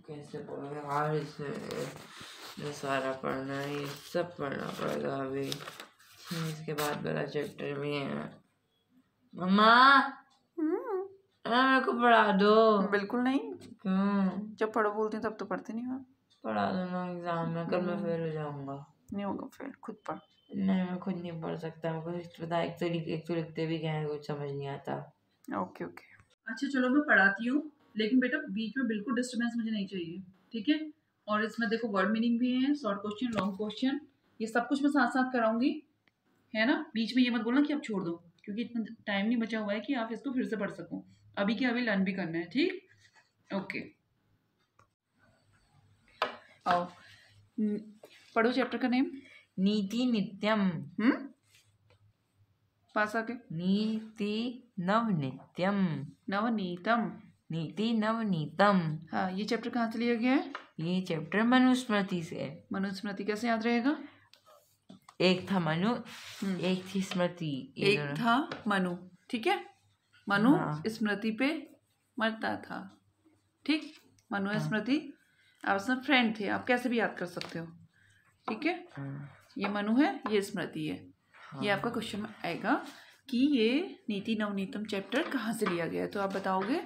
कैसे पढ़ो यार, इसमें जो सारा पढ़ना है ये सब पढ़ना पड़ेगा अभी। इसके बाद वाला चैप्टर भी है। मम्मा मेरे को पढ़ा दो। बिल्कुल नहीं, क्यों? जब पढ़ो बोलते हैं तब तो पढ़ते नहीं हो। पढ़ा दो ना, एग्जाम में कल मैं फेल हो जाऊंगा। नहीं होगा फेल, खुद पढ़। नहीं मैं खुद नहीं पढ़ सकता, मेरे को पता है, एक तो लिखते भी क्या है कुछ समझ नहीं आता। ओके ओके, अच्छा चलो मैं पढ़ाती हूँ, लेकिन बेटा बीच में बिल्कुल डिस्टर्बेंस मुझे नहीं चाहिए, ठीक है। और इसमें देखो वर्ड मीनिंग भी है, शॉर्ट क्वेश्चन, लॉन्ग क्वेश्चन, ये सब कुछ मैं साथ साथ कराऊंगी, है ना। बीच में ये मत बोलना कि आप छोड़ दो, क्योंकि इतना टाइम नहीं बचा हुआ है कि आप इसको फिर से पढ़ सको। अभी के अभी लर्न भी करना है, ठीक। ओके आओ पढ़ो चैप्टर का नेम। नीति नित्यम। पास आके नीति नवनित्यम। नवनीतम। नीति नवनीतम। हाँ, ये चैप्टर कहाँ से लिया गया है? ये चैप्टर मनुस्मृति से। मनुस्मृति कैसे याद रहेगा? एक था मनु, एक थी स्मृति। एक था मनु, ठीक है। मनु हाँ। स्मृति पे मरता था, ठीक। मनु स्मृति आपस में फ्रेंड थे, आप कैसे भी याद कर सकते हो, ठीक है। ये मनु है, ये स्मृति है। ये आपका क्वेश्चन में आएगा कि ये नीति नवनीतम चैप्टर कहाँ से लिया गया है, तो आप बताओगे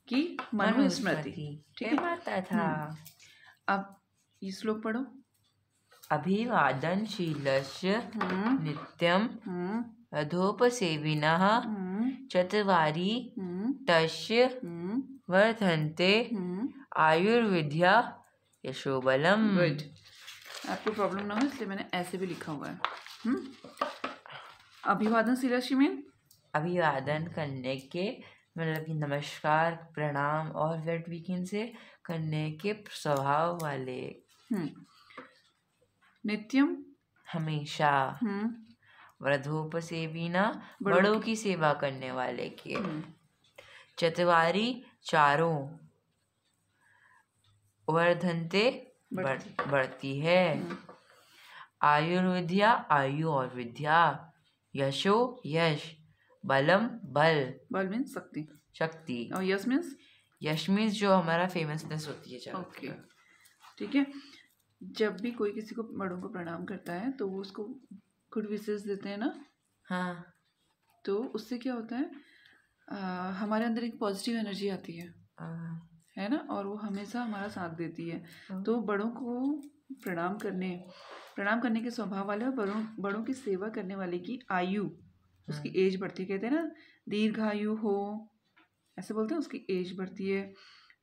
कि मनु स्मृति, ठीक है। मारता था। अब ये श्लोक पढ़ो। अभिवादनशीलस्य नित्यं अधोपसेविनः चत्वारि तस्य वर्धन्ते आयुर्विद्या यशोबलम। गुड, आपको प्रॉब्लम ना हो इसलिए मैंने ऐसे भी लिखा हुआ है। अभिवादनशीलस्य मीन अभिवादन करने के मतलब कि नमस्कार, प्रणाम और वेट वीकेंड से करने के स्वभाव वाले। नित्यम हमेशा। वृद्धोपसेविना बड़ों की सेवा करने वाले के। चत्वारि चारों। वर्धन्ते बढ़ती है। आयुर्विद्या आयु और विद्या। यशो यश। बलम बल। बल मीन्स शक्ति, शक्ति। और यश मीन्स यश मीन्स जो हमारा फेमसनेस होती है। ओके, ठीक है। जब भी कोई किसी को बड़ों को प्रणाम करता है तो वो उसको गुड विशेस देते हैं ना। हाँ, तो उससे क्या होता है, हमारे अंदर एक पॉजिटिव एनर्जी आती है ना, और वो हमेशा हमारा साथ देती है। तो बड़ों को प्रणाम करने के स्वभाव वाले और बड़ों की सेवा करने वाले की आयु, उसकी एज बढ़ती है। कहते हैं ना दीर्घायु हो, ऐसे बोलते हैं, उसकी एज बढ़ती है,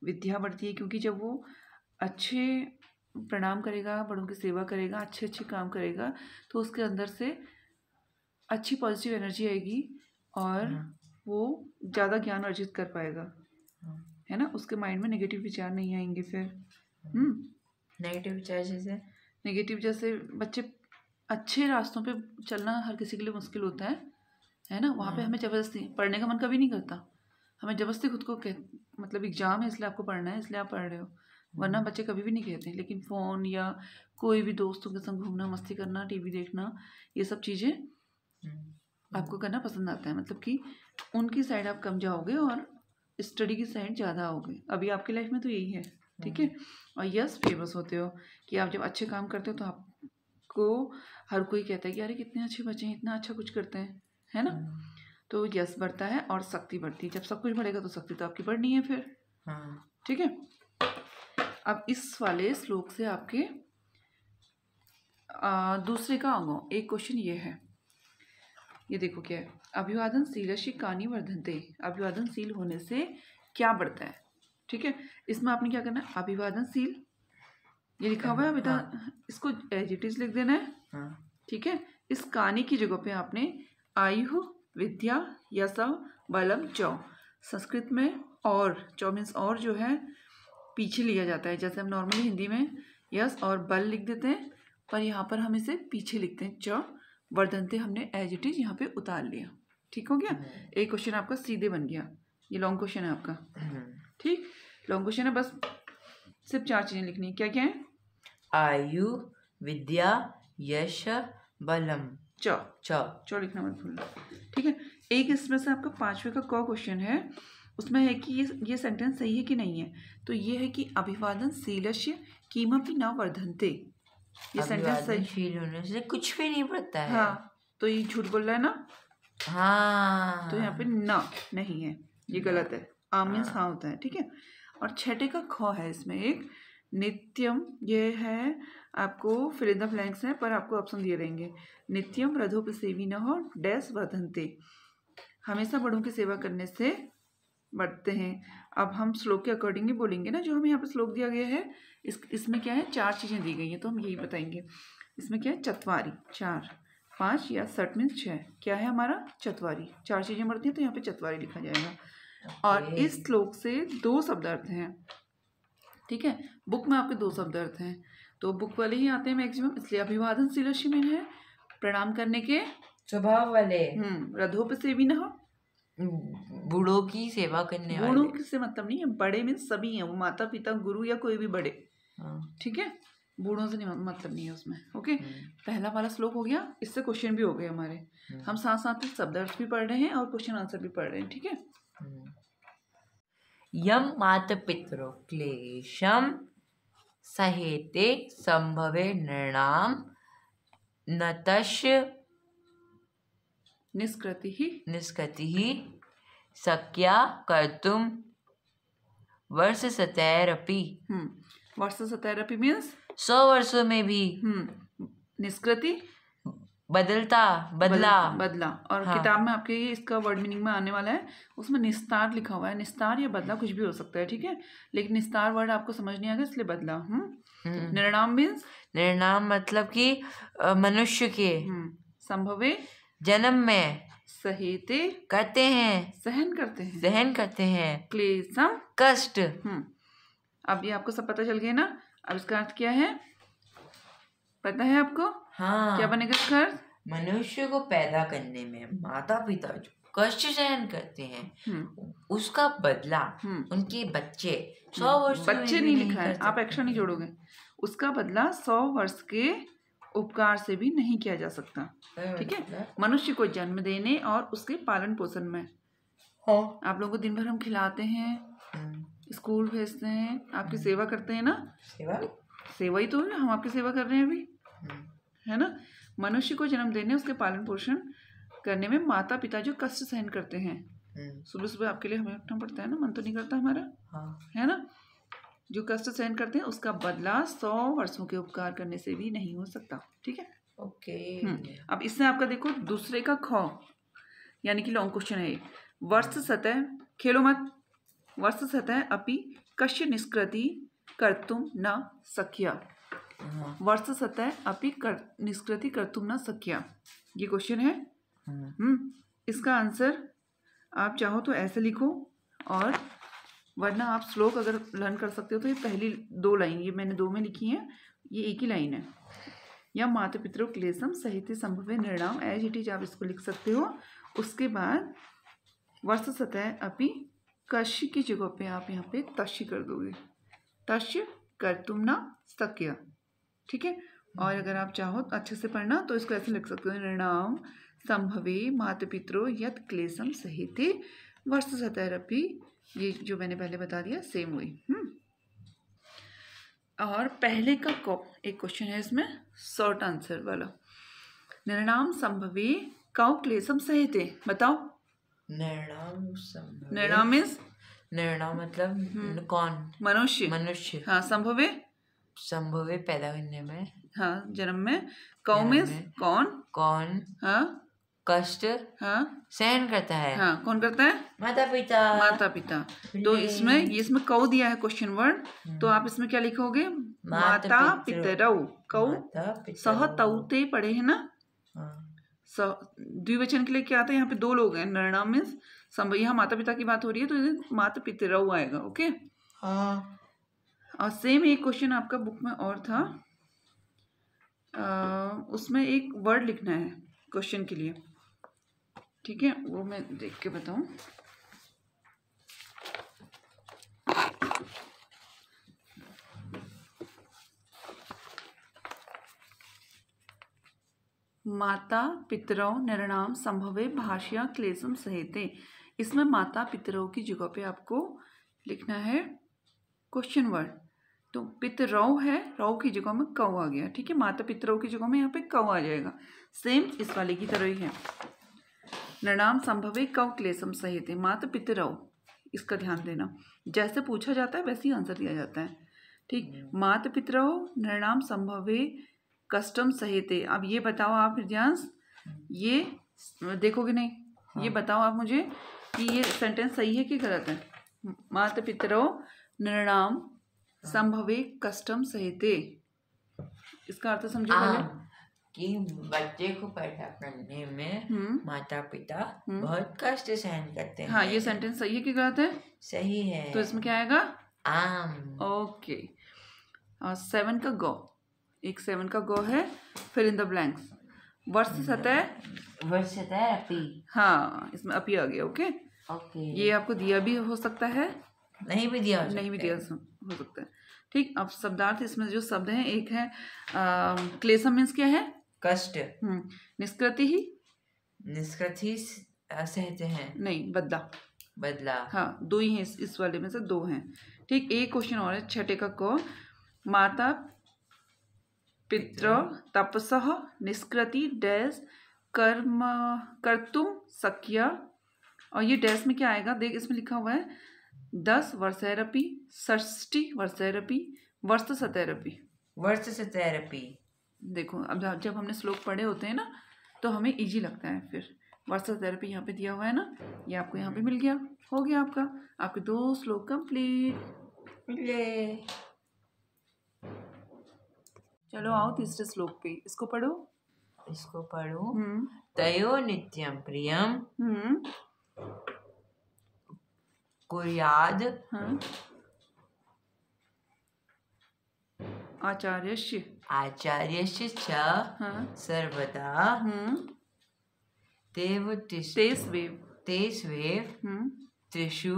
विद्या बढ़ती है। क्योंकि जब वो अच्छे प्रणाम करेगा, बड़ों की सेवा करेगा, अच्छे अच्छे काम करेगा, तो उसके अंदर से अच्छी पॉजिटिव एनर्जी आएगी और वो ज़्यादा ज्ञान अर्जित कर पाएगा, है ना। उसके माइंड में नेगेटिव विचार नहीं आएंगे फिर। नेगेटिव विचार जैसे बच्चे, अच्छे रास्तों पे चलना हर किसी के लिए मुश्किल होता है ना। वहाँ पे हमें ज़बरदस्ती पढ़ने का मन कभी नहीं करता, हमें ज़बरदस्ती खुद को मतलब एग्जाम है इसलिए आपको पढ़ना है, इसलिए आप पढ़ रहे हो, वरना बच्चे कभी भी नहीं कहते। लेकिन फ़ोन या कोई भी दोस्तों के संग घूमना, मस्ती करना, टीवी देखना, ये सब चीज़ें आपको करना पसंद आता है। मतलब कि उनकी साइड आप कम जाओगे और स्टडी की साइड ज़्यादा आओगे। अभी आपकी लाइफ में तो यही है, ठीक है। और यस फेमस होते हो कि आप जब अच्छे काम करते हो तो आपको हर कोई कहता है कि अरे कितने अच्छे बच्चे हैं, इतना अच्छा कुछ करते हैं, है ना। तो यस बढ़ता है और शक्ति बढ़ती है। जब सब कुछ बढ़ेगा तो शक्ति तो आपकी बढ़नी है फिर, ठीक है। अब इस वाले श्लोक से आपके दूसरे का आगो एक क्वेश्चन ये है, ये देखो क्या है। अभिवादनशीलस्य कानि वर्धन्ते, अभिवादनशील होने से क्या बढ़ता है, ठीक है। इसमें आपने क्या करना है, अभिवादनशील ये लिखा हुआ है, इसको एज इट इज लिख देना है, ठीक है। इस कानि की जगह पे आपने आयु विद्या यश बलम चौ, संस्कृत में और चौ मीन्स और जो है पीछे लिया जाता है। जैसे हम नॉर्मली हिंदी में यश और बल लिख देते हैं, पर यहाँ पर हम इसे पीछे लिखते हैं चौ। वर्धन्ते हमने एज इट इज यहाँ पे उतार लिया, ठीक हो गया। एक क्वेश्चन आपका सीधे बन गया। ये लॉन्ग क्वेश्चन है आपका, ठीक। लॉन्ग क्वेश्चन है, बस सिर्फ 4 चीजें लिखनी है। क्या क्या है? आयु विद्या यश बलम चौ लिखना मत भूलना, ठीक है। एक इसमें से आपका 5वें का क्वेश्चन है, उसमें है कि ये सेंटेंस सही है कि नहीं है। तो ये है कि अभिवादनशीलस्य किमपि न वर्धन्ते, ये सेंटेंस सही। अभिवादनशील होने से कुछ भी नहीं बढ़ता है। हाँ, तो ये झूठ बोल रहा है ना, हाँ, तो यहाँ पे ना नहीं है, ये गलत है। आ मीन्स हाँ होता है, ठीक है। और छठे का ख है इसमें एक नित्यम, ये है आपको फिल इन द ब्लैंक्स है, पर आपको ऑप्शन दिए रहेंगे। नित्यम रथोपसेविनः डैश वर्धन्ते, हमेशा बड़ों की सेवा करने से बढ़ते हैं। अब हम श्लोक के अकॉर्डिंगली बोलेंगे ना, जो हमें यहाँ पे श्लोक दिया गया है, इसमें क्या है, 4 चीज़ें दी गई हैं, तो हम यही बताएंगे। इसमें क्या है, चत्वारी 4, 5 या 60 मीन्स 6, क्या है हमारा चत्वारी, 4 चीज़ें बढ़ती हैं, तो यहाँ पे चत्वारी लिखा जाएगा। और इस श्लोक से 2 शब्दार्थ हैं, ठीक है। बुक में आपके 2 शब्दार्थ हैं, तो बुक वाले ही आते हैं मैक्सिमम, इसलिए अभिवादनशीलस्य में है प्रणाम करने के स्वभाव वाले, रथोपसेविनः बूढ़ों की सेवा करने वाले। बूढ़ों से मतलब नहीं है, बड़े में सभी हैं, वो माता पिता गुरु या कोई भी बड़े, ठीक है। बूढ़ों से नहीं मतलब नहीं है उसमें, ओके। पहला वाला श्लोक हो गया, इससे क्वेश्चन भी हो गए हमारे। हम साथ साथ शब्दार्थ भी पढ़ रहे हैं और क्वेश्चन आंसर भी पढ़ रहे हैं, ठीक है। यम मातपितरो क्लेशम सहेते संभवे नृणाम नतस्य निष्कृतिः शक्या कर्तुं वर्षशतैरपि। वर्षशतैरपि मीन्स 100 वर्षों में भी। निष्कृति बदला। और हाँ। किताब में आपके ये इसका वर्ड मीनिंग में आने वाला है, उसमें निस्तार लिखा हुआ है, निस्तार या बदला कुछ भी हो सकता है, ठीक है। लेकिन निस्तार वर्ड आपको समझ नहीं आएगा, इसलिए बदला। निर्णाम मीन्स, निर्णाम मतलब कि मनुष्य के संभवे जन्म में सहेते करते हैं, सहन करते हैं क्लेशम कष्ट। अब ये आपको सब पता चल गया ना। अब इसका अर्थ क्या है, पता है आपको? हाँ, क्या बनेगा इसका अर्थ? मनुष्य को पैदा करने में माता पिता जो कष्ट सहन करते हैं, उसका बदला उनके बच्चे 100 वर्ष बच्चे नहीं लिखा है, आप एक्स्ट्रा नहीं जोड़ोगे। उसका बदला 100 वर्ष के उपकार से भी नहीं किया जा सकता, ठीक है। मनुष्य को जन्म देने और उसके पालन पोषण में। आप लोगों को दिन भर हम खिलाते हैं, स्कूल भेजते हैं, आपकी सेवा करते हैं ना। सेवा ही तो है, हम आपकी सेवा कर रहे हैं अभी, है ना। मनुष्य को जन्म देने, उसके पालन पोषण करने में माता पिता जो कष्ट सहन करते हैं, सुबह सुबह आपके लिए हमें उठना पड़ता है ना, मन तो नहीं करता हमारा, है ना। जो कष्ट सहन करते हैं उसका बदला 100 वर्षों के उपकार करने से भी नहीं हो सकता, ठीक है। ओके। अब इससे आपका देखो दूसरे का ख, यानी कि लॉन्ग क्वेश्चन है। वर्ष सतह, खेलो मत, वर्ष सतह अपि कश्य निष्कृति कर्तुम न शक्या। वर्ष सतह अपि निष्कृति कर्तुम न शक्या, ये क्वेश्चन है। इसका आंसर आप चाहो तो ऐसे लिखो, और वरना आप श्लोक अगर लर्न कर सकते हो तो ये पहली 2 लाइन, ये मैंने 2 में लिखी हैं, ये एक ही लाइन है। या माता पितरों क्लेशम सहित संभवे निर्णाम, एज इट इज आप इसको लिख सकते हो। उसके बाद वर्ष सतह अपि कश्य की जगह पे आप यहाँ पे तस्य कर दोगे, तस्य कर्तुम न शक्य, ठीक है। और अगर आप चाहो अच्छे से पढ़ना तो इसको ऐसे लिख सकते हो, निर्णाम संभवे माता पितरों यत् क्लेशम सहित वर्ष सतैरपि, ये जो मैंने पहले बता दिया सेम हुई। और पहले का एक क्वेश्चन है इसमें शॉर्ट आंसर वाला, निर्णाम संभवे कौ क्लेशम सहिते, बताओ। निर्णाम मीन्स, निर्णाम मतलब कौन, मनुष्य। हाँ, संभवे पैदा करने में, हाँ, जन्म में। कौ मीन्स कौन, हाँ, कष्ट, हाँ, सहन करता है। हाँ, कौन करता है? माता पिता। तो इसमें कौ दिया है क्वेश्चन वर्ड, तो आप इसमें क्या लिखोगे? माता पितरौ। कौ सह तौते पढ़े हैं ना, द्विवचन के लिए क्या आता है? यहाँ पे 2 लोग हैं। निर्णाम मीन्स संभव, यहाँ माता पिता की बात हो रही है तो माता पितरौ आएगा, ओके। और सेम एक क्वेश्चन आपका बुक में और था, उसमें एक वर्ड लिखना है क्वेश्चन के लिए, ठीक है, वो मैं देख के बताऊं। माता पितरौ निर्णाम संभवे भाष्या क्लेशम सहेते, इसमें माता पितरों की जगह पे आपको लिखना है क्वेश्चन वर्ड। तो पितरौ है, रौ की जगह में कौ आ गया, ठीक है। माता पितरों की जगह में यहाँ पे कौ आ जाएगा। सेम इस वाले की तरह ही है। नृणाम संभवे कौ क्लेशम सहेते माता पितरौ, इसका ध्यान देना। जैसे पूछा जाता है वैसे ही आंसर दिया जाता है, ठीक। माता पितरौ नृणाम संभवे कष्टम सहेते। अब ये बताओ आप हृदयांश, ये देखोगे नहीं? हाँ। ये बताओ आप मुझे कि ये सेंटेंस सही है कि गलत है? माता पितरौ नृणाम संभवे कष्टम सहेते, इसका अर्थ समझो पहले। कि बच्चे को पैदा करने में माता पिता बहुत कष्ट सहन करते हैं। हाँ, ये सेंटेंस सही है कि गलत है? सही है। तो इसमें क्या आएगा? आम। ओके। 7 का गो, एक 7 का गो है। फिर इन द ब्लैंक्स। वर्ष सतह अपी। हाँ, इसमें अपी आ गया। Okay okay. ये आपको दिया भी हो सकता है, नहीं भी दिया हो सकता है, ठीक। अब शब्दार्थ इसमें जो शब्द हैं, एक है क्लेशम मीन्स क्या है? कष्ट। निष्कृति ही, निष्कृति सहते हैं, नहीं बदला। हाँ, 2 ही हैं इस वाले में से 2 हैं, ठीक। एक क्वेश्चन और है 6 का को। माता पितृ तपसः निष्कृति डैश कर्म कर्तुम शक्य। और ये डैश में क्या आएगा? देख, इसमें लिखा हुआ है 10 वर्षैरपि, 60 वर्षैरपि, वर्ष सतैरपि। देखो, अब जब हमने श्लोक पढ़े होते हैं ना तो हमें इजी लगता है। फिर वर्ष सतैरपि यहाँ पे दिया हुआ है ना, ये आपको यहाँ पे मिल गया। हो गया आपके 2 श्लोक कंप्लीट। चलो आओ तीसरे श्लोक पे, इसको पढ़ो। तयो नित्यं प्रियं कुर्याद आचार्यस्य च सर्वदा तेष्वेव त्रिषु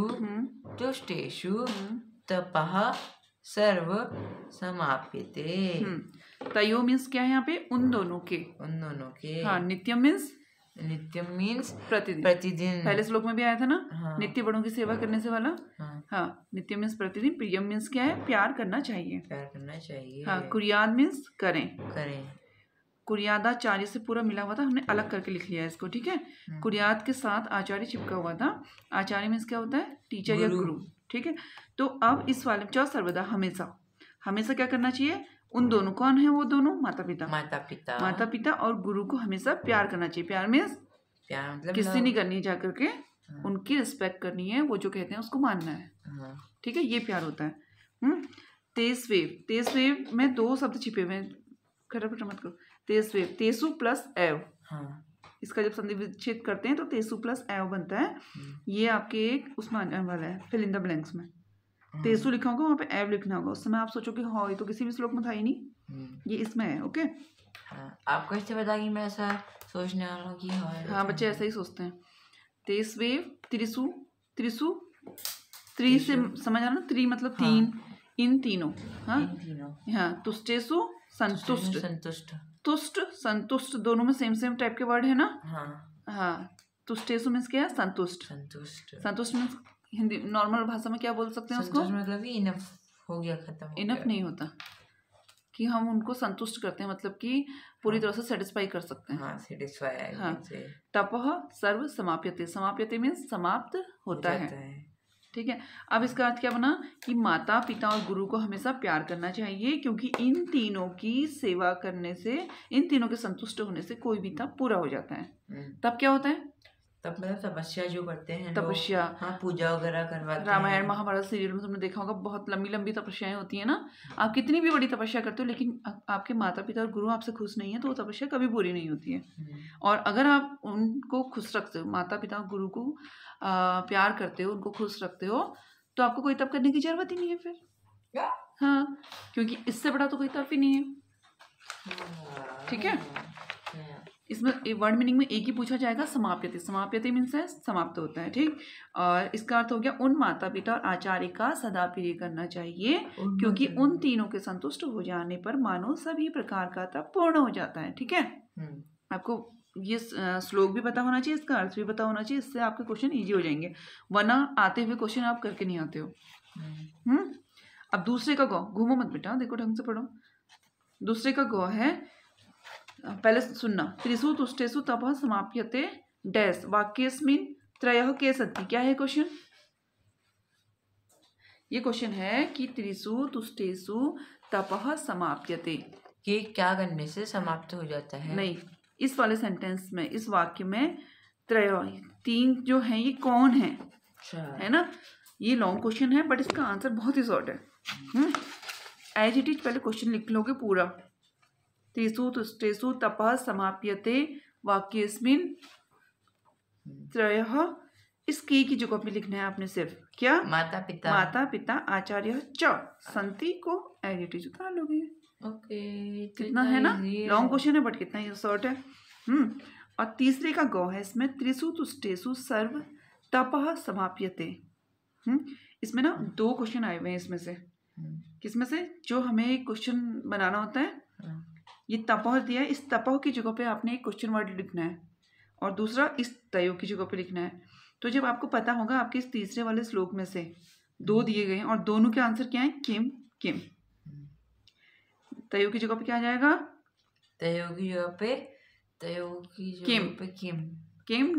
तुष्टेषु तपः सर्व समाप्यते। तयो मीन्स क्या है यहाँ पे? उन दोनों के। हाँ, नित्यम मीन्स प्रतिदिन। पहले श्लोक में भी आया था ना। हाँ। नित्य बड़ों की सेवा करने से वाला। हाँ, नित्य मीन्स प्रतिदिन। प्रियम मीन्स क्या है? प्यार करना चाहिए। हाँ, कुर्याद मीन्स करें। कुर्यादाचार्य से पूरा मिला हुआ था, हमने अलग करके लिख लिया है इसको, ठीक है। कुर्याद के साथ आचार्य चिपका हुआ था। आचार्य मीन्स क्या होता है? टीचर या गुरु, ठीक है। तो अब इस वाले में सर्वदा हमेशा क्या करना चाहिए? उन दोनों, कौन है वो दोनों? माता पिता और गुरु को हमेशा प्यार करना चाहिए। प्यार मीन्स मतलब किसी नहीं करनी है, जाकर के उनकी रिस्पेक्ट करनी है, वो जो कहते हैं उसको मानना है, ठीक है। ये प्यार होता है। तेस्वेव में 2 शब्द छिपे हुए हैं, खटपट मत करो। तेस्वेव, तेसु प्लस एव। इसका जब संधि विच्छेद करते हैं तो तेसु प्लस एव बनता है। ये आपके एक उसमें आने वाला है, फिल इन द ब्लैंक्स में। तेसु लिखा होगा, वहाँ पे एव लिखना होगा। उस समय आप सोचोगे हाँ ये तो किसी भी श्लोक में था ही नहीं, ये इसमें है। ओके, आप कैसे बता कि मैं ऐसा सोचने वाला हूँ कि हाँ, बच्चे ऐसा ही सोचते हैं। तेस्वेव त्रिसु त्रि से समझ आ रहा ना? त्रि मतलब 3, इन तीनों। हाँ, तुष्टेसु संतुष्ट दोनों में सेम टाइप के वर्ड है ना। हाँ, तुष्टेसु मीन्स क्या है? संतुष्ट मीन्स हिंदी नॉर्मल भाषा में क्या बोल सकते हैं उसको? मतलब इनफ हो गया, खत्म। इनफ नहीं होता कि हम उनको संतुष्ट करते हैं, मतलब कि पूरी तरह से सेटिस्फाई कर सकते हैं। सेटिस्फाई। हाँ, तपः सर्व समाप्यते मीन्स समाप्त होता है, ठीक है। अब इसका अर्थ क्या बना कि माता पिता और गुरु को हमेशा प्यार करना चाहिए, क्योंकि इन तीनों की सेवा करने से, इन तीनों के संतुष्ट होने से कोई भी तप पूरा हो जाता है। तब क्या होता है? तब मतलब तपस्या जो करते हैं, तपस्या। हाँ, पूजा वगैरह करवाते हैं। रामायण महाभारत सीरियल में तुमने देखा होगा, बहुत लंबी तपस्याएं होती है ना। आप कितनी भी बड़ी तपस्या करते हो, लेकिन आपके माता पिता और गुरु आपसे खुश नहीं है तो वो तपस्या कभी पूरी नहीं होती है। और अगर आप उनको खुश रखते हो, माता पिता और गुरु को प्यार करते हो, उनको खुश रखते हो, तो आपको कोई तप करने की जरूरत ही नहीं है फिर। हाँ, क्योंकि इससे बड़ा तो कोई तप ही नहीं है, ठीक है। इसमें वर्ड मीनिंग में एक ही पूछा जाएगा, समाप्यते मीन्स है समाप्त होता है, ठीक। और इसका अर्थ हो गया उन माता पिता और आचार्य का सदा प्रिय करना चाहिए, क्योंकि उन तीनों के संतुष्ट हो जाने पर मानो सभी प्रकार का तप पूर्ण हो जाता है, ठीक है। आपको ये श्लोक भी पता होना चाहिए, इसका अर्थ भी पता होना चाहिए, इससे आपके क्वेश्चन इजी हो जाएंगे, वरना आते हुए क्वेश्चन आप करके नहीं आते हो। अब दूसरे का गौ, घूमो मत बेटा, देखो ढंग से पढ़ो। दूसरे का गौ है, पहले सुनना, त्रिषु तुष्टेषु तपः समाप्यते डैश वाक्यस्मिन् त्रयः के सन्ति। क्या है क्वेश्चन? ये क्वेश्चन है कि त्रिषु तुष्टेषु तपः समाप्यते, कि क्या करने से समाप्त हो जाता है? नहीं, इस वाले सेंटेंस में, इस वाक्य में त्रय, तीन जो है ये कौन है? है ना, ये लॉन्ग क्वेश्चन है बट इसका आंसर बहुत ही शॉर्ट है। एज इट इज पहले क्वेश्चन लिख लोगे पूरा। त्रिषु तुष्टेषु तपः समाप्यते वाक्यस्मिन् त्रयः, इस के की जगह पे लिखना है आपने सिर्फ क्या? माता पिता। माता पिता आचार्य च संति को एज इट इज उतार लोगे। ओके, कितना है ना, लॉन्ग क्वेश्चन है बट कितना ही शॉर्ट है। और तीसरे का गौ है इसमें, त्रिषु तुष्टेषु सर्व तपः समाप्यते। इसमें ना दो क्वेश्चन आए हुए हैं इसमें से, किसमें से? जो हमें एक क्वेश्चन बनाना होता है, ये तपः दिया है, इस तपः की जगह पे आपने एक क्वेश्चन वर्ड लिखना है और दूसरा इस तयो की जगह पे लिखना है। तो जब आपको पता होगा आपके इस तीसरे वाले श्लोक में से दो दिए गए हैं और दोनों के आंसर क्या है? किम किम। तयो की जगह पे क्या आ जाएगा? तयो की जगह पे, तयो की किम। जगह पे किम। किम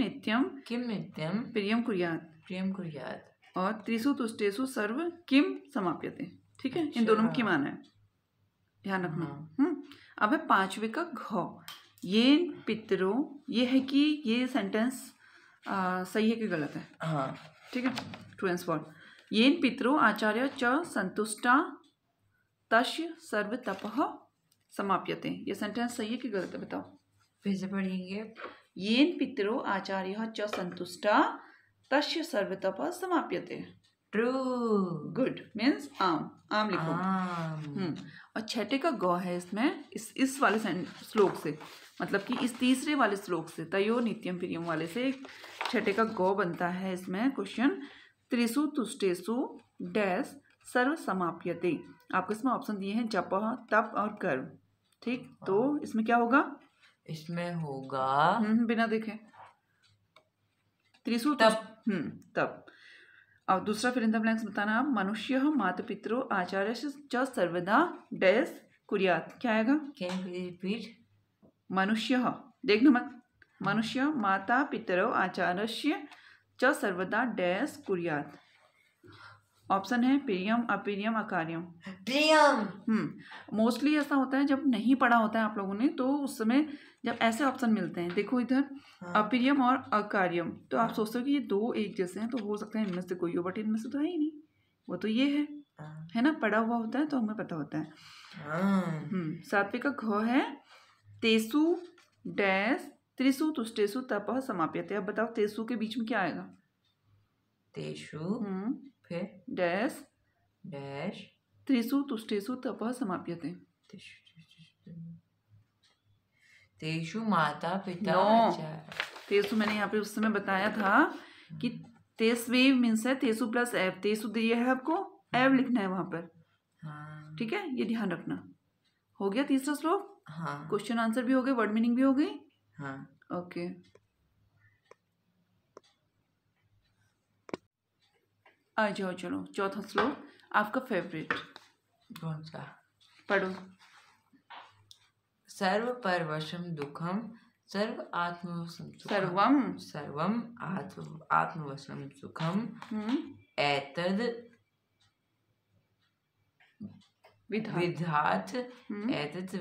नित्यम प्रियम कुर्यात्। प्रियम कुर्यात्। और त्रिषु तुष्टेषु सर्व किम समाप्यते। ठीक है, इन दोनों में किम आना है, ध्यान रखना। अब है पांचवे का घ, ये पितरों, ये है कि ये सेंटेंस सही है कि गलत है? हाँ, ठीक है, ट्रू एंड फॉल्स। ये पितरों आचार्य च संतुष्टा तस्य सर्व तपः समाप्यते, ये सेंटेंस सही है कि गलत है? बताओ। फिर से पढ़ेंगे। ये पितरों आचार्य च संतुष्टा तस्य सर्व तपः समाप्यते। ट्रू। गुड, मीन्स आम, आम लिखो। और छठे का गौ है इसमें, इस वाले श्लोक से, मतलब कि इस तीसरे वाले श्लोक से, तयो नित्यम प्रियम वाले से छठे का गौ बनता है इसमें क्वेश्चन। त्रिषु तुष्टेषु डैश सर्व समाप्यते। आपको इसमें ऑप्शन दिए हैं जप, तप और कर्म। ठीक, तो इसमें क्या होगा? इसमें होगा बिना देखे त्रिषु तप। और दूसरा फिर इन द ब्लैंक्स बताना आप। मनुष्य माता पितरों आचार्य च सर्वदा डैश कुर्यात्। क्या आएगा? Can you repeat? मनुष्य, देखना मत, मनुष्य माता पितरों आचार्य च सर्वदा डैश कुर्यात्। ऑप्शन है प्रियम, अप्रियम, अकार्यम। प्रियम। मोस्टली ऐसा होता है जब नहीं पढ़ा होता है आप लोगों ने, तो उस समय जब ऐसे ऑप्शन मिलते हैं, देखो इधर अप्रियम और अकार्यम, तो आप सोचते हो कि ये दो एक जैसे हैं, तो हो सकता है इनमें से कोई हो, बट इनमें से तो है ही नहीं, वो तो ये है ना, पढ़ा हुआ होता है तो हमें पता होता है। सात्विक का घ है, तेसु डैश त्रिषु तुष्टेषु तपः समाप्यते। अब बताओ तेसु के बीच में क्या आएगा? तेषु, फिर डैश डैश त्रिषु तुष्टेषु तपः समाप्यते। तेषु माता पिता आचार्य। तेसु मैंने यहाँ पे उस समय बताया था कि तेस्वेव मीन्स है तेसु प्लस एव, तेसु दिया है आपको, एव लिखना है वहां पर। ठीक है, ये ध्यान रखना। हो गया तीसरा श्लोक? क्वेश्चन आंसर भी हो गए, वर्ड मीनिंग भी हो गई। ओके, आ जाओ, चलो चौथा श्लोक आपका फेवरेट। कौन सा? पढ़ो। सर्व परवशम दुखम सर्व आत्मवशम सर्वम आत्मवशम सुखम एतद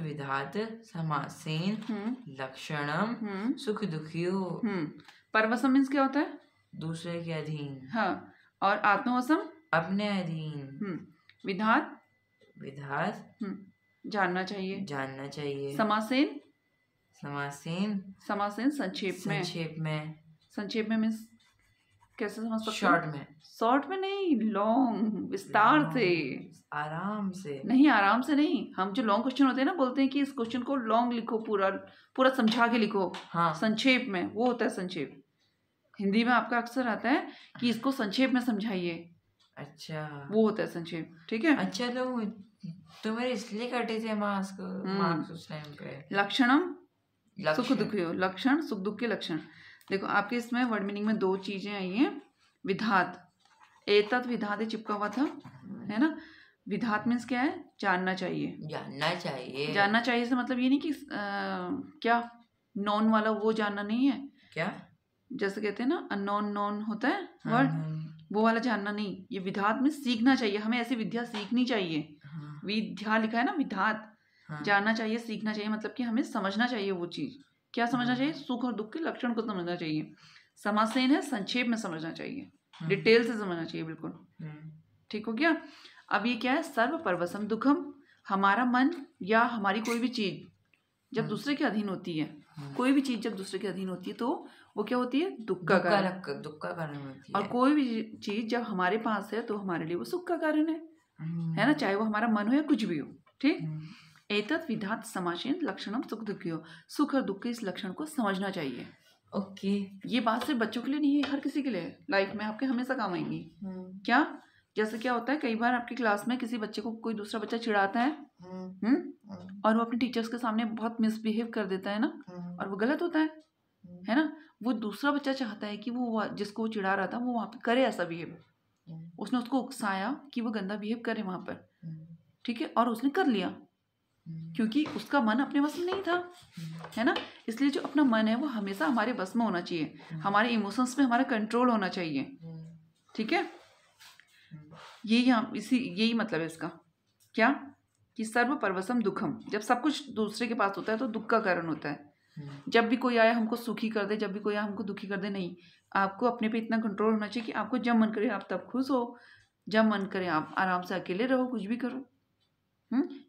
विधात समासेन लक्षणम सुख दुखियो। परवशम मीन्स क्या होता है? दूसरे के अधीन। हाँ, और आत्मवशम? अपने अधीन। विधात जानना चाहिए। समासेन संक्षेप में मीन्स कैसे समझ सकते? शॉर्ट में नहीं, लॉन्ग, विस्तार से, आराम से नहीं। हम जो लॉन्ग क्वेश्चन होते हैं ना, बोलते हैं कि इस क्वेश्चन को लॉन्ग लिखो, पूरा समझा के लिखो। संक्षेप में वो होता है संक्षेप। हिंदी में आपका अक्सर आता है कि इसको संक्षेप में समझाइए। अच्छा, वो होता है संक्षेप। ठीक है। अच्छा, तो मेरे इसलिए कटे थे मार्क्स उस टाइम पे। लक्षणम सुख दुख लक्षण, सुख दुख के लक्षण। देखो आपके इसमें वर्ड मीनिंग में 2 चीजें आई हैं। विधात, एतत् विधात चिपका हुआ था, है ना। विधात मीन्स क्या है? जानना चाहिए। जानना चाहिए। जानना चाहिए से मतलब ये नहीं कि क्या नॉन वाला वो जानना नहीं है। क्या? जैसे कहते हैं ना अननोन नॉन होता है वर्ड, वो वाला जानना नहीं। ये विधात में सीखना चाहिए, हमें ऐसी विद्या सीखनी चाहिए। विद्या लिखा है ना, विधात। जानना चाहिए, सीखना चाहिए, मतलब कि हमें समझना चाहिए वो चीज। क्या समझना चाहिए? सुख और दुख के लक्षण को समझना चाहिए। समासेन है, संक्षेप में समझना चाहिए, डिटेल से समझना चाहिए, बिल्कुल। ठीक हो गया। अब ये क्या है? सर्व परवसम दुखम। हमारा मन या हमारी कोई भी चीज जब दूसरे के अधीन होती है, कोई भी चीज जब दूसरे के अधीन होती है तो वो क्या होती है? दुख का कारण होती है। और कोई भी चीज जब हमारे पास है तो हमारे लिए वो सुख का कारण है ना, चाहे वो हमारा मन हो या कुछ भी हो। ठीक। एतत् विधात समासेन लक्षणम सुख दुखियो। सुख और दुख के इस लक्षण को समझना चाहिए। ओके। ये बात सिर्फ बच्चों के लिए नहीं है, हर किसी के लिए लाइफ में आपके हमेशा काम आएंगी। क्या? जैसे क्या होता है, कई बार आपकी क्लास में किसी बच्चे को कोई दूसरा बच्चा चिढ़ाता है और वो अपने टीचर्स के सामने बहुत मिसबिहेव कर देता है ना, और वो गलत होता है ना। वो दूसरा बच्चा चाहता है कि वो जिसको वो चिढ़ा रहा था वो वहाँ पे करे ऐसा बिहेव। उसने उसको उकसाया कि वो गंदा बिहेव करे वहाँ पर, ठीक है, और उसने कर लिया क्योंकि उसका मन अपने बस में नहीं था, है ना। इसलिए जो अपना मन है वो हमेशा हमारे बस में होना चाहिए, हमारे इमोशंस पे हमारा कंट्रोल होना चाहिए। ठीक है, यही मतलब है इसका। क्या? कि सर्व परवसम दुखम। जब सब कुछ दूसरे के पास होता है तो दुख का कारण होता है। जब भी कोई आया हमको सुखी कर दे, जब भी कोई आया हमको दुखी कर दे, नहीं। आपको अपने पे इतना कंट्रोल होना चाहिए कि आपको जब मन करे आप तब खुश हो, जब मन करे आप आराम से अकेले रहो, कुछ भी करो।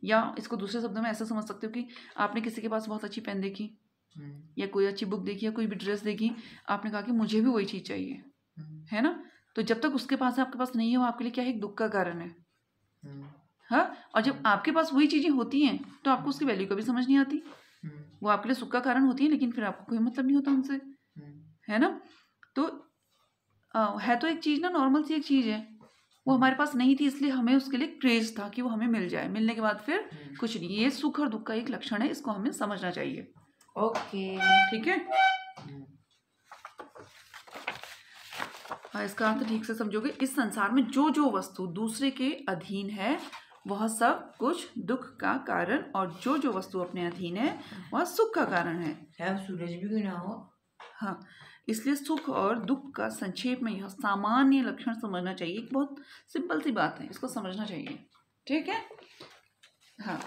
या इसको दूसरे शब्दों में ऐसा समझ सकते हो कि आपने किसी के पास बहुत अच्छी पेन देखी या कोई अच्छी बुक देखी या कोई भी ड्रेस देखी, आपने कहा कि मुझे भी वही चीज़ चाहिए, है ना। तो जब तक उसके पास है आपके पास नहीं है, वो आपके लिए क्या है? एक दुख का कारण है। हाँ, और जब आपके पास वही चीज़ें होती हैं तो आपको उसकी वैल्यू कभी समझ नहीं आती। वो आपके लिए सुख का कारण होती है लेकिन फिर आपको कोई मतलब नहीं होता उनसे, है ना। तो है तो एक चीज़ ना, नॉर्मल सी एक चीज़ है, वो हमारे पास नहीं थी इसलिए हमें उसके लिए क्रेज था कि वो हमें मिल जाए, मिलने के बाद फिर कुछ नहीं। ये सुख और दुख का एक लक्षण है, इसको हमें समझना चाहिए। ओके, ठीक है। इसका अर्थ ठीक से समझोगे, इस संसार में जो जो वस्तु दूसरे के अधीन है वह सब कुछ दुख का कारण, और जो जो वस्तु अपने अधीन है वह सुख का कारण है। सूरज भी क्यों ना हो। हाँ, इसलिए सुख और दुख का संक्षेप में यह सामान्य लक्षण समझना चाहिए। एक बहुत सिंपल सी बात है, इसको समझना चाहिए। ठीक है। हाँ,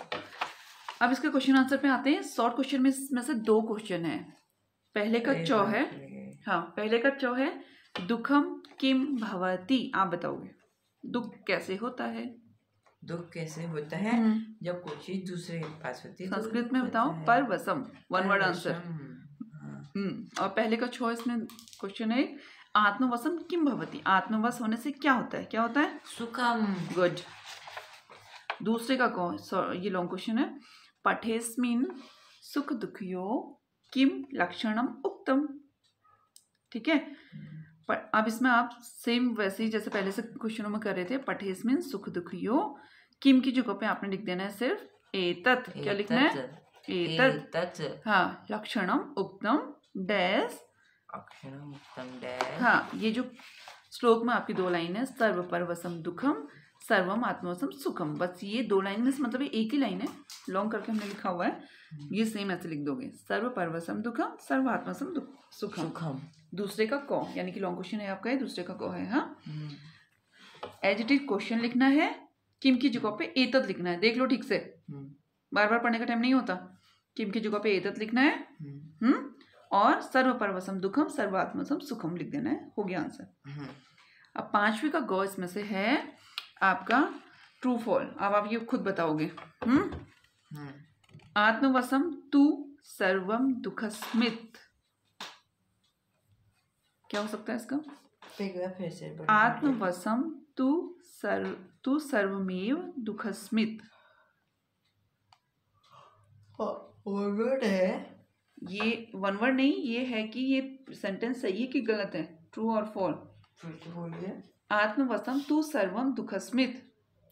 अब इसके क्वेश्चन आंसर पे आते हैं। शॉर्ट क्वेश्चन में इसमें से 2 क्वेश्चन है। पहले का चौ है, हाँ, पहले का चौ है दुखम किम भवति। आप बताओगे दुख कैसे होता है? दुख कैसे होता है? जब कोई चीज दूसरे के पास होती है। संस्कृत में बताओ, परवसम, 1 वर्ड आंसर। और पहले का छो इसमें क्वेश्चन है आत्मवसम किम भवति। आत्मवश होने से क्या होता है? क्या होता है? सुखम। गुड। दूसरे का कौन? ये लॉन्ग क्वेश्चन है। पठेस्मिन सुख दुखयो किम लक्षणम उक्तम। ठीक है। पर अब इसमें आप सेम वैसे ही जैसे पहले से क्वेश्चनों में कर रहे थे, पठेस्मिन सुख दुखयो किम की जगह पे आपने लिख देना है सिर्फ एतत्। क्या लिखना है? एतत्। हाँ, लक्षणम उक्तम डैश अक्षरम उत्तम डैश। हाँ, ये जो श्लोक में आपकी 2 लाइन है, सर्व परवसम दुखम सर्वम आत्मवसम सुखम। बस ये 2 लाइन में मतलब एक ही लाइन है, लॉन्ग करके हमने लिखा हुआ है। ये सेम ऐसे लिख दोगे, सर्व परवसम दुखम सर्व आत्मवसम सुखम। दूसरे का कौ, यानी कि लॉन्ग क्वेश्चन है आपका, है दूसरे का कौ है। हाँ, एज इट इज क्वेश्चन लिखना है, किम की जगह पे एतत् लिखना है। देख लो ठीक से, बार बार पढ़ने का टाइम नहीं होता। किम की जगह पे एतत् लिखना है और सर्व परवसम दुखम सर्वात्मसम सुखम लिख देना है। हो गया आंसर। अब 5वीं का गौ इसमें से है आपका ट्रू फॉल। अब आप ये खुद बताओगे। आत्मवसम तू सर्वम दुखस्मित। क्या हो सकता है इसका? फिर से आत्मवसम तू सर्वमेव दुखस्मित। वर्ड है ये 1 वर्ड नहीं, ये है कि ये सेंटेंस सही है कि गलत है, ट्रू और फॉल। आत्मवसम तू सर्वम दुखस्मित।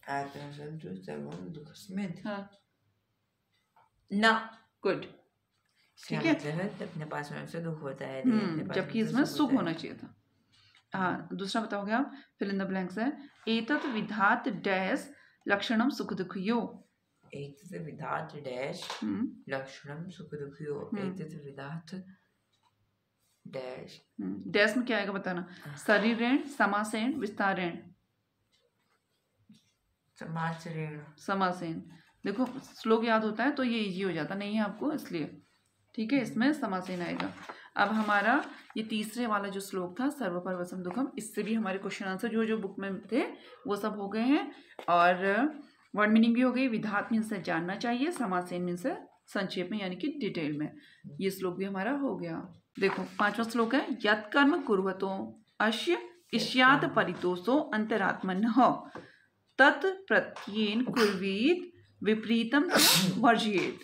आत्मवसम तू सर्वम दुखस्मित। हाँ ना। गुड। ठीक है, अपने पास में से दुख होता है, अपने पास जबकि में से इसमें सुख सुख होता होना है। चाहिए था। हाँ, दूसरा बताओगे आप, फिल इन द ब्लैंक्स है एतत् विधात डैश लक्षणम सुख दुखयो। एतत् विधात डैश लक्षणम सुख दुखयो। एतत् विधात डैश। डैश में क्या आएगा बताना, शरीरेण समासेन विस्तारेण। समासेन, देखो श्लोक याद होता है तो ये इजी हो जाता, नहीं है आपको इसलिए, ठीक है, इसमें समासेन आएगा। अब हमारा ये तीसरे वाला जो श्लोक था सर्वपर्वसम दुखम, इससे भी हमारे क्वेश्चन आंसर जो जो बुक में थे वो सब हो गए हैं, और वर्ड मीनिंग भी हो गई। विधात मीन्स से जानना चाहिए, समासेन मीन्स से संक्षेप में यानी कि डिटेल में। ये श्लोक भी हमारा हो गया। देखो 5वां श्लोक है यत् कर्म कुर्वतो अस्य इष्यात परितोषो अंतरात्मनः तत् प्रत्ययेन कुर्वीत विपरीतम वर्जयेत।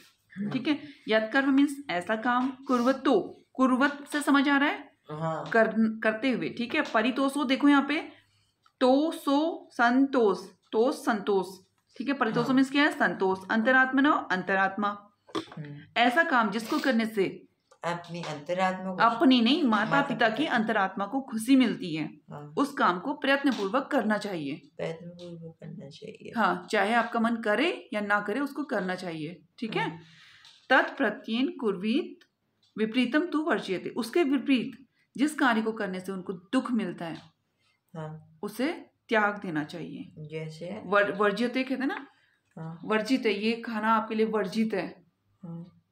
ठीक है, यत् कर्म मीन्स ऐसा काम, कुर्वतो, कुर्वत से समझ आ रहा है, हाँ। करते हुए, ठीक है। परितोषो देखो यहाँ पे तोषो संतोष, तोष संतोष, ठीक है। परितोषो मीन्स क्या है, संतोष। अंतरात्मा न अंतरात्मा, ऐसा काम जिसको करने से अपनी अंतरात्मा को, अपनी नहीं माता पिता की अंतरात्मा को खुशी मिलती है, उस काम को प्रयत्न पूर्वक करना चाहिए, प्रयत्न पूर्वक करना चाहिए। हाँ, चाहे आपका मन करे या ना करे उसको करना चाहिए, ठीक है। तत्प्रत्ययेन कुर्वीत विपरीतम तु वर्जयते, उसके विपरीत जिस कार्य को करने से उनको दुख मिलता है, उसे त्याग देना चाहिए। जैसे वर्जित कहते हैं ना, वर्जित है, ये खाना आपके लिए वर्जित है,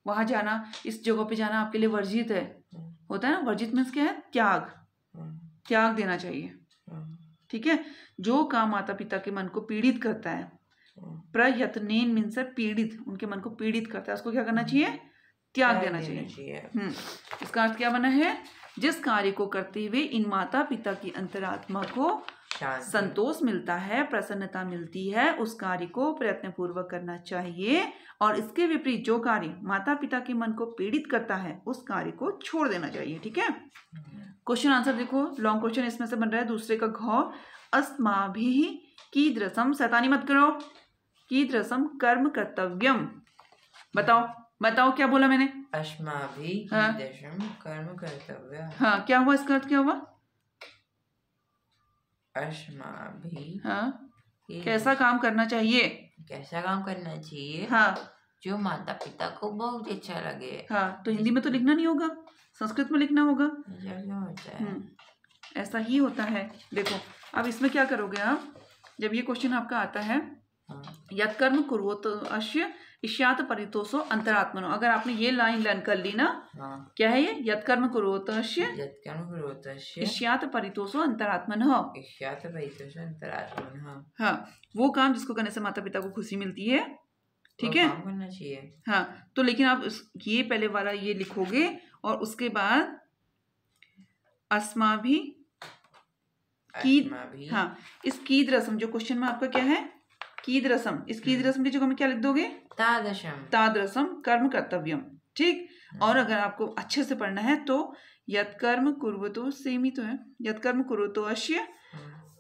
वहां जाना, इस जगह पे जाना आपके लिए वर्जित है, होता है ना। वर्जित मीन्स क्या है, त्याग, त्याग देना चाहिए, ठीक है। जो काम माता पिता के मन को पीड़ित करता है, प्रयत्नेन मीन्स है पीड़ित, उनके मन को पीड़ित करता है, उसको क्या करना चाहिए, त्याग देना चाहिए। इसका अर्थ क्या बना है, जिस कार्य को करते हुए इन माता पिता की अंतरात्मा को संतोष मिलता है, प्रसन्नता मिलती है, उस कार्य को प्रयत्न पूर्वक करना चाहिए, और इसके विपरीत जो कार्य माता पिता के मन को पीड़ित करता है उस कार्य को छोड़ देना चाहिए, ठीक है। क्वेश्चन आंसर देखो, लॉन्ग क्वेश्चन इसमें से बन रहा है दूसरे का घ, अस्माभिः कीदृशम, शैतानी मत करो, कीदृशम कर्म कर्तव्यम, बताओ बताओ क्या बोला मैंने, अस्माभिः कीदृशम कर्म कर्तव्यम। हाँ, क्या हुआ, इसका अर्थ क्या हुआ, अस्माभिः, हाँ, कैसा काम करना चाहिए, कैसा काम करना चाहिए, हाँ, जो माता पिता को बहुत अच्छा लगे। हाँ, तो हिंदी में तो लिखना नहीं होगा, संस्कृत में लिखना होगा, होता है। ऐसा ही होता है। देखो अब इसमें क्या करोगे आप, जब ये क्वेश्चन आपका आता है यत् कर्म कुर्वतो अस्य इष्यात परितोषो अंतरात्मनो, अगर आपने ये लाइन लर्न कर ली ना, क्या है ये, यत् कर्म कुर्वतो अस्य इष्यात परितोषो अंतरात्मनः, इष्यात परितोषो अंतरात्मनः, हाँ, वो काम जिसको करने से माता पिता को खुशी मिलती है, ठीक है, काम करना चाहिए। हाँ, तो लेकिन आप ये पहले वाला ये लिखोगे और उसके बाद अस्माभिः की, हाँ, इस कीदृशम जो क्वेश्चन में आपका क्या है, कीदृशम, इस कीदृशम की जगह में क्या लिख दोगे, तादृशम, तादृशम कर्म कर्तव्यम, ठीक। और अगर आपको अच्छे से पढ़ना है तो यत् कर्म कुर्वतो, सेम ही तो है, यत् कर्म कुर्वतो अस्य,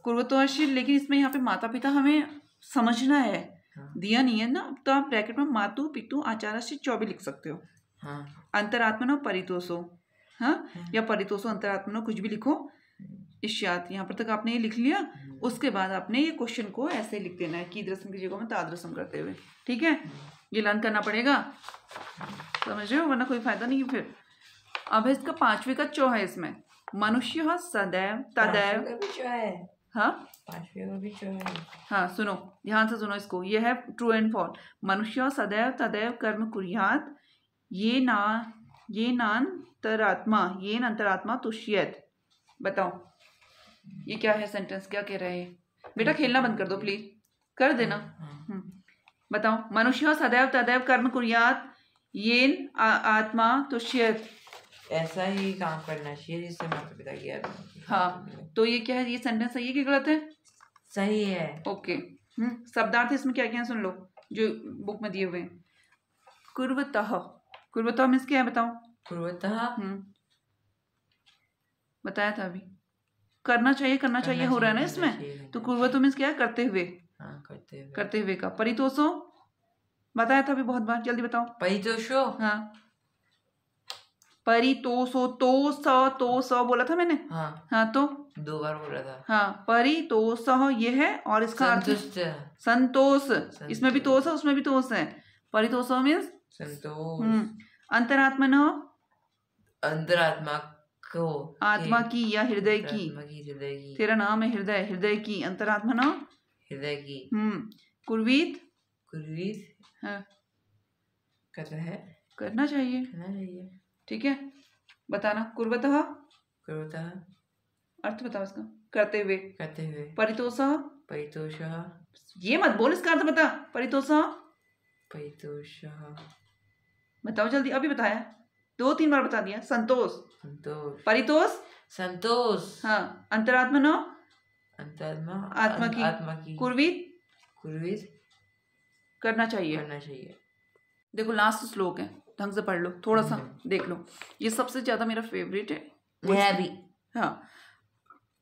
कुर्वतो अस्य, लेकिन इसमें यहाँ पे माता पिता हमें समझना है, दिया नहीं है ना, तो आप ब्रैकेट में मातु पितु आचार्यस्य च भी लिख सकते हो, अंतरात्मनो परितोषो, हाँ, या परितोषो अंतरात्मनो, कुछ भी लिखो, इष्यात, यहाँ पर तक आपने ये लिख लिया, उसके बाद आपने ये क्वेश्चन को ऐसे लिख देना है, कीदृशम की जगह में तादृशम करते हुए, ठीक है। ये लर्न करना पड़ेगा, समझ रहे हो, वरना कोई फायदा नहीं है फिर। अब है इसका 5वें का चौ है, इसमें मनुष्य सदैव तदैव, हाँ, 5वें का भी चौ है, हाँ, सुनो ध्यान से सुनो इसको, ये है ट्रू एंड फॉल्स। मनुष्य सदैव तदैव कर्म कुर्यात् येन अंतरात्मा तुष्येत। बताओ ये क्या है सेंटेंस, क्या कह रहे हैं, बेटा खेलना बंद कर दो प्लीज, कर देना। बताओ, मनुष्य सदैव तदैव कर्म कुर्यात् येन आत्मा तुष्येत, ऐसा ही काम करना चाहिए जिससे माता पिता की आत्मा, हाँ, तो ये क्या है, ये सेंटेंस सही है कि गलत है, सही है, ओके। शब्दार्थ इसमें क्या क्या है सुन लो जो बुक में दिए हुए हैं। कुर्वतः, कुर्वतः मीन्स क्या है बताओ, कुर्वतः, बताया था अभी, करना चाहिए, करना चाहिए हो रहा है ना इसमें, तो कुर्वतो मीन्स क्या है, करते हुए, करते हुए का। परितोषो बताया था अभी बहुत बार, जल्दी बताओ, परितोषो, हाँ, परितोषो, तो स बोला था मैंने। हाँ हाँ तो 2 बार बोला था। हाँ, परितोषः ये है, और इसका अर्थ संतुष्ट। संतोष। इसमें भी तोष है, उसमें भी तोष है। परितोषः मीन्स संतोष। अंतरात्मनो, अंतरात्मा को, आत्मा की या हृदय की। आत्मा की, हृदय की। तेरा नाम है हृदय, हृदय की। अंतरात्मनो हृदय की। कुर्वीत, कुर्वीत। हाँ करना है, करना चाहिए, करना चाहिए। ठीक है, बताना। कुर्वतः, कुर्वतः अर्थ बताओ इसका, करते हुए। करते हुए। परितोषः, परितोषः, ये मत बोल, इसका अर्थ बता। परितोषः, परितोषः बताओ जल्दी, अभी बताया, 2-3 बार बता दिया। संतोष, संतोष। परितोष, संतोष। हाँ। अंतरात्मनो, अंतरात्मा, आत्मा की। आत्मा की। कुर्वीत, कुर्वीत करना चाहिए। करना चाहिए। देखो लास्ट श्लोक है, ढंग से पढ़ लो, थोड़ा सा देख लो। ये सबसे ज्यादा मेरा फेवरेट है। मेरा भी। हाँ,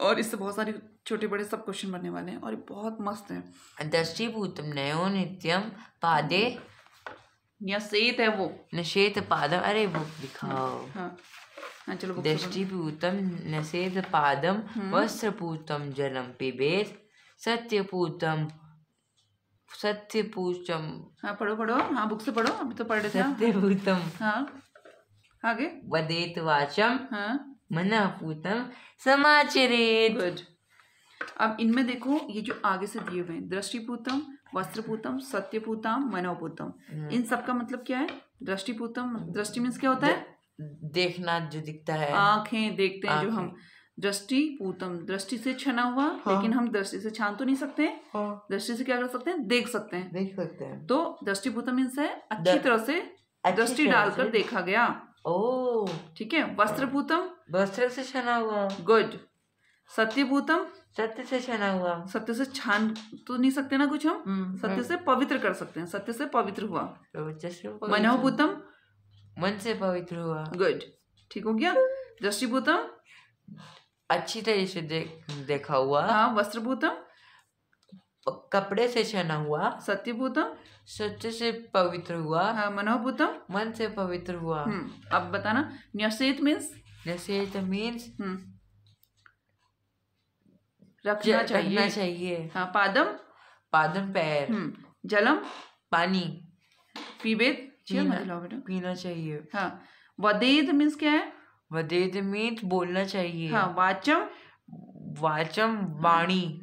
और इससे बहुत सारे छोटे बड़े सब क्वेश्चन बनने वाले हैं, और ये बहुत मस्त है। दृष्टिभूतम नयो नित्यम पादे न्यसेत है वो, नशेत पादम। अरे वो दिखाओ। हाँ हाँ चलो। दृष्टिभूतम नशेत पादम वस्त्रपूतम जलम पिबेत सत्यपूतम सत्यपूतम। हाँ पढ़ो पढ़ो, हाँ बुक से पढ़ो, अभी तो पढ़ रहे थे। सत्यपूतम हाँ आगे। वदेत वाचम हाँ मनःपूतम समाचरेत। गुड। अब इनमें देखो, ये जो आगे से दिए हुए हैं, दृष्टिपूतम, वस्त्रपूतम, सत्यपूतम, मनोपूतम, इन सब का मतलब क्या है? दृष्टिपूतम, दृष्टि मीन्स क्या होता है? देखना, जो दिखता है, आंखें देखते हैं जो हम। दृष्टिपूतम, दृष्टि से छना हुआ। हाँ। लेकिन हम दृष्टि से छान तो नहीं सकते। हाँ। दृष्टि से क्या कर सकते हैं? देख सकते हैं, देख सकते हैं। तो दृष्टिपूतम मीन्स है अच्छी तरह से दृष्टि डालकर देखा गया। ओ ठीक है। वस्त्रपूतम, वस्त्र से छना हुआ। गुड। सत्यपूतम, सत्य से छना हुआ। सत्य से छान तो नहीं सकते ना कुछ हम, सत्य से पवित्र कर सकते हैं, सत्य से पवित्र हुआ। मनोपूतम, मन से पवित्र हुआ। गुड, ठीक हो गया। दृष्टिपूतम, अच्छी तरह से देखा हुआ। हाँ। वस्त्रपूतम, कपड़े से छना हुआ। सत्यपूतम, सत्य से पवित्र हुआ। हाँ। मनोपूतम, मन से पवित्र हुआ। अब बताना। न्यसेत मीन्स, न्यसेत मीन्स रखना चाहिए, चाहिए। हाँ। पादम, पादम पैर। जलम, पानी। पीबेत, पीना चाहिए, हाँ। वदेद मीन्स क्या है? वदेद मीन्स बोलना चाहिए, हाँ। वाचम, वाचम वाणी।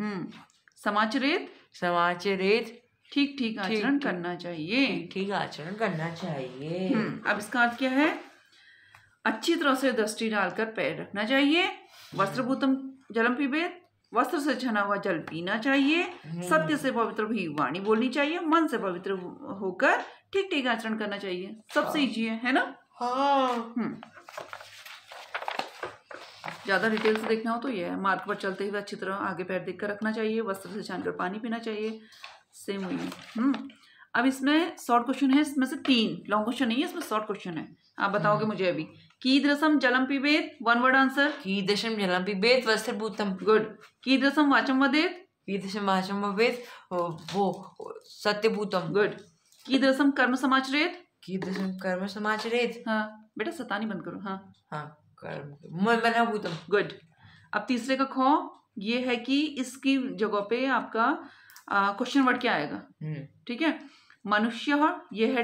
समाचरेत, समाचरेत ठीक ठीक आचरण करना चाहिए, ठीक आचरण करना चाहिए। अब इसका अर्थ क्या है? अच्छी तरह से दृष्टि डालकर पैर रखना चाहिए। वस्त्रपूतम जलम पीबेत, वस्त्र से छना हुआ जल पीना चाहिए। सत्य से पवित्र भी वाणी बोलनी चाहिए। मन से पवित्र होकर ठीक ठीक आचरण करना चाहिए। सबसे इजी है ना? हाँ। ज्यादा डिटेल से देखना हो तो ये है। मार्ग पर चलते हुए अच्छी तरह आगे पैर देख कर रखना चाहिए। वस्त्र से छानकर पानी पीना चाहिए। सेम हुई है। अब इसमें शॉर्ट क्वेश्चन है, इसमें से 3 लॉन्ग क्वेश्चन नहीं है, इसमें शॉर्ट क्वेश्चन है। आप बताओगे मुझे अभी। कीदृशम जलम पिबेत, 1 वर्ड आंसर। कीदृशम जलम पिबेत वस्त्रपूतम, गुड। कीदृशम वाचम वदेत, कीदृशम वाचम वदेत वो सत्यपूतम, गुड। कीदृशम कर्म समाचरेत, कीदृशम कर्म समाचरेत, हाँ। बेटा सतानी बंद करो, हाँ हाँ। कर्म मनःपूतम, गुड। अब तीसरे का खो, ये है कि इसकी जगह पे आपका क्वेश्चन वर्ड क्या आएगा? ठीक है। मनुष्य, ये है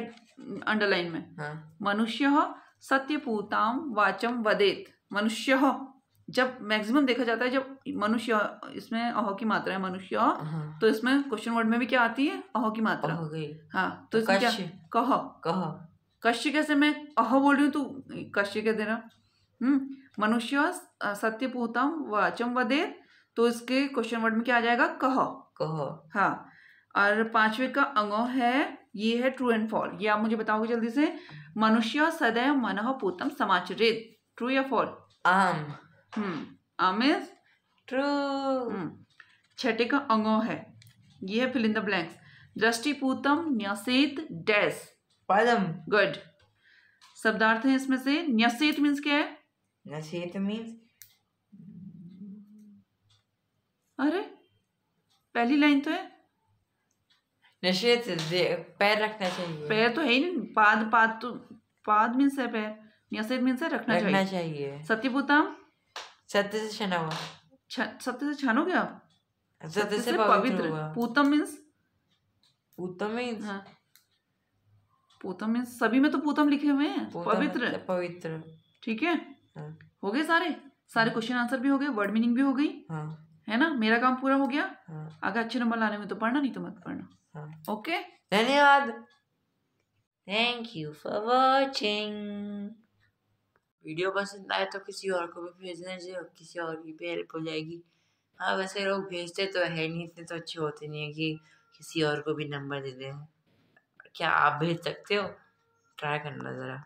अंडरलाइन में, हाँ। मनुष्य सत्यपूताम वाचम वदेत। मनुष्य, जब मैक्सिमम देखा जाता है जब मनुष्य, इसमें अहो की मात्रा है मनुष्य, हाँ। तो इसमें क्वेश्चन वर्ड में भी क्या आती है? अहो की मात्रा, हाँ। तो इसमें क्या? कह, कह। कश्य कैसे मैं अहो बोल रही हूँ, तू कश्य कह दे रहा। मनुष्य सत्यपूतम वाचम वदेत, तो इसके क्वेश्चन वर्ड में क्या आ जाएगा? कह, कह, हाँ। और 5वें का अंगो है, ये है ट्रू एंड फॉल। ये आप मुझे बताओगे जल्दी से। मनुष्य सदैव मनःपूतम समाचरेत, ट्रू या फॉल? आम, आम इज ट्रू। 6ठे का अंगो है, ये है फिल इन द ब्लैंक्स। दृष्टिपूतम न्यसेत डैश, पादम, गुड। शब्दार्थ है इसमें से। न्यसेत मीन्स क्या है? न्यसेत मीन्स, अरे पहली लाइन तो है नशेत, पैर रखना चाहिए। पैर तो है ही नहीं। पाद, पाद तो, पाद मीन्स है पैर, न्यसेत मीन्स रखना रखना चाहिए। चाहिए। सत्यपुतम, सत्य से छना हुआ, सत्य से छानोगे आप, सत्य से पवित्र हुआ। पूतम मीन्स, पूतम मीन्स, हाँ पूतम मीन्स सभी में तो पूतम लिखे हुए हैं, पवित्र। पवित्र, ठीक है। हाँ। हो गए सारे क्वेश्चन आंसर भी हो गए, वर्ड मीनिंग भी हो गई, हाँ। है ना। मेरा काम पूरा हो गया। हाँ। अगर अच्छे नंबर लाने में तो पढ़ना, नहीं तो मत पढ़ना। हाँ। ओके, धन्यवाद। Thank you for watching. Video पसंद आए तो किसी और को भी भेजना चाहिए, और किसी और की भी हेल्प हो जाएगी। हाँ वैसे लोग भेजते तो है नहीं, इतने तो अच्छे होते नहीं है कि किसी और को भी नंबर दे दें। क्या आप भेज सकते हो? ट्राई करना ज़रा।